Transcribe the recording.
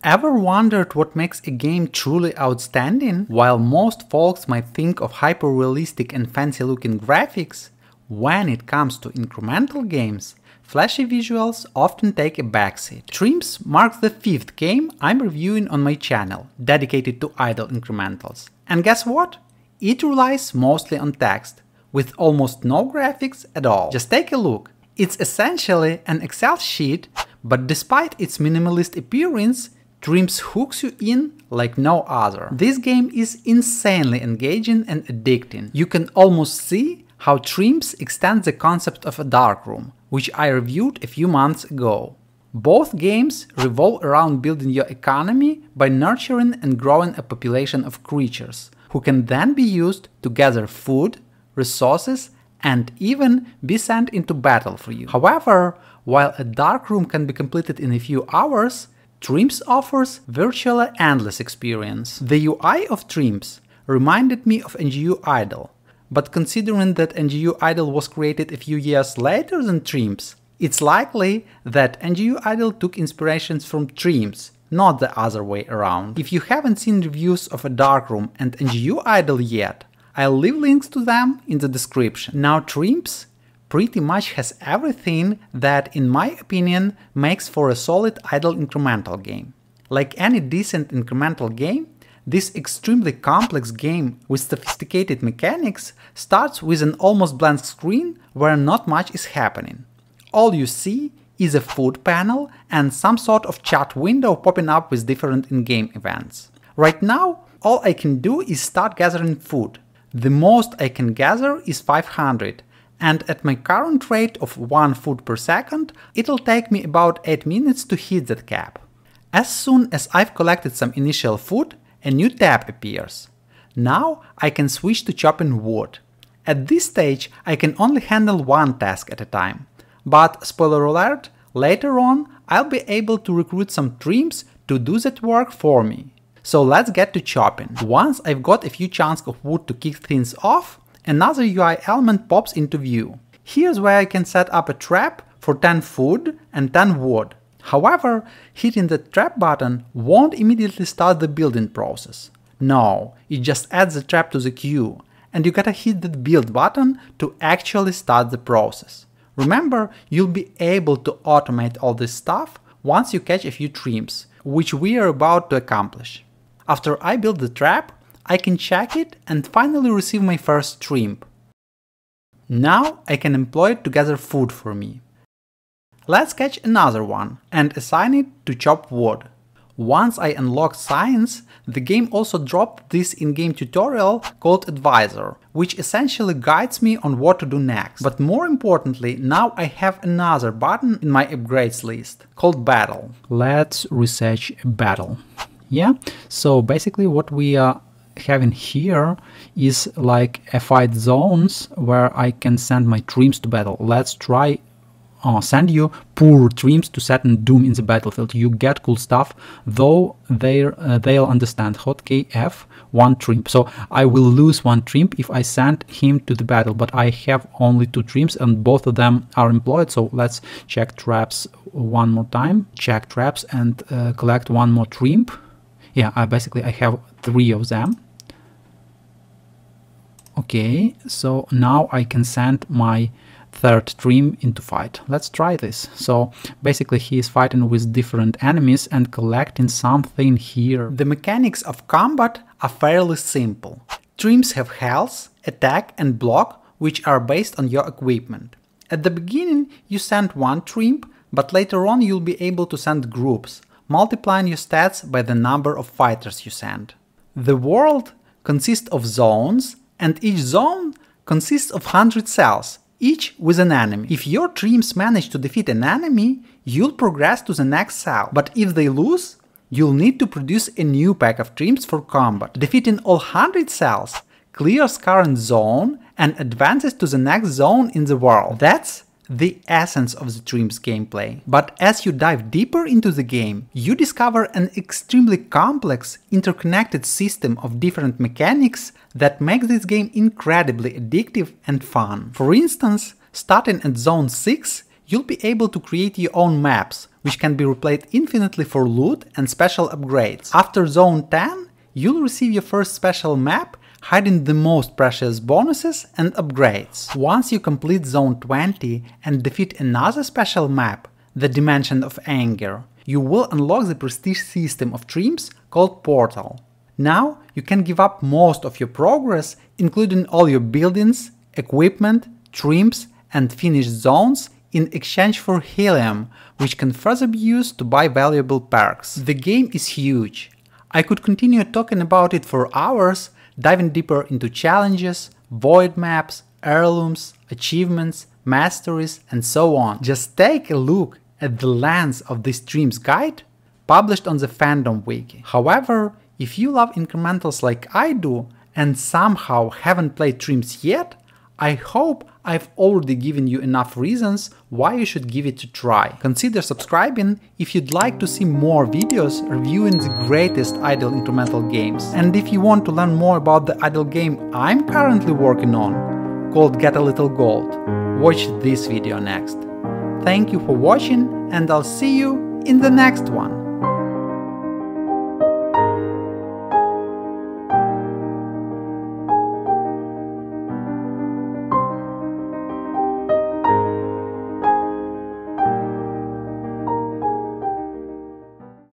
Ever wondered what makes a game truly outstanding? While most folks might think of hyper-realistic and fancy-looking graphics, when it comes to incremental games, flashy visuals often take a backseat. Trimps marks the 5th game I'm reviewing on my channel, dedicated to idle incrementals. And guess what? It relies mostly on text, with almost no graphics at all. Just take a look. It's essentially an Excel sheet, but despite its minimalist appearance, Trimps hooks you in like no other. This game is insanely engaging and addicting. You can almost see how Trimps extends the concept of a darkroom, which I reviewed a few months ago. Both games revolve around building your economy by nurturing and growing a population of creatures, who can then be used to gather food, resources, and even be sent into battle for you. However, while a darkroom can be completed in a few hours, Trimps offers virtually endless experience. The UI of Trimps reminded me of NGU Idle, but considering that NGU Idle was created a few years later than Trimps, it's likely that NGU Idle took inspirations from Trimps, not the other way around. If you haven't seen reviews of a darkroom and NGU Idle yet, I'll leave links to them in the description. Now Trimps pretty much has everything that, in my opinion, makes for a solid idle incremental game. Like any decent incremental game, this extremely complex game with sophisticated mechanics starts with an almost blank screen where not much is happening. All you see is a food panel and some sort of chat window popping up with different in-game events. Right now, all I can do is start gathering food. The most I can gather is 500. And at my current rate of 1 food per second, it'll take me about 8 minutes to hit that cap. As soon as I've collected some initial food, a new tab appears. Now I can switch to chopping wood. At this stage I can only handle one task at a time, but spoiler alert, later on I'll be able to recruit some Trimps to do that work for me. So let's get to chopping. Once I've got a few chunks of wood to kick things off, another UI element pops into view. Here's where I can set up a trap for 10 food and 10 wood. However, hitting the trap button won't immediately start the building process. No, it just adds the trap to the queue, and you gotta hit the build button to actually start the process. Remember, you'll be able to automate all this stuff once you catch a few Trimps, which we are about to accomplish. After I build the trap, I can check it and finally receive my first Trimp. Now I can employ it to gather food for me. Let's catch another one and assign it to chop wood. Once I unlocked science, the game also dropped this in-game tutorial called Advisor, which essentially guides me on what to do next. But more importantly, now I have another button in my upgrades list called Battle. Let's research Battle. Yeah, so basically what we are having here is like a fight zones where I can send my Trimps to battle. Let's try send you poor Trimps to threaten doom in the battlefield. You get cool stuff, though they'll understand. Hotkey F, 1 Trimp. So I will lose 1 Trimp if I send him to the battle, but I have only 2 Trimps and both of them are employed. So let's check traps one more time. Check traps and collect 1 more Trimp. Yeah, basically I have 3 of them. Okay, so now I can send my 3rd Trimp into fight. Let's try this. So basically he is fighting with different enemies and collecting something here. The mechanics of combat are fairly simple. Trimps have health, attack and block, which are based on your equipment. At the beginning you send 1 Trimp, but later on you'll be able to send groups, multiplying your stats by the number of fighters you send. The world consists of zones, and each zone consists of 100 cells, each with an enemy. If your Trimps manage to defeat an enemy, you'll progress to the next cell, but if they lose, you'll need to produce a new pack of Trimps for combat. Defeating all 100 cells clears current zone and advances to the next zone in the world. That's the essence of the Trimps gameplay. But as you dive deeper into the game, you discover an extremely complex, interconnected system of different mechanics that makes this game incredibly addictive and fun. For instance, starting at Zone 6, you'll be able to create your own maps which can be replayed infinitely for loot and special upgrades. After Zone 10, you'll receive your first special map hiding the most precious bonuses and upgrades. Once you complete Zone 20 and defeat another special map, the Dimension of Anger, you will unlock the prestige system of Trimps called Portal. Now you can give up most of your progress, including all your buildings, equipment, Trimps and finished zones, in exchange for helium, which can further be used to buy valuable perks. The game is huge. I could continue talking about it for hours, diving deeper into challenges, void maps, heirlooms, achievements, masteries, and so on. Just take a look at the length of this Trimps guide, published on the fandom wiki. However, if you love incrementals like I do, and somehow haven't played Trimps yet, I hope I've already given you enough reasons why you should give it a try. Consider subscribing if you'd like to see more videos reviewing the greatest idle incremental games. And if you want to learn more about the idle game I'm currently working on, called Get a Little Gold, watch this video next. Thank you for watching, and I'll see you in the next one.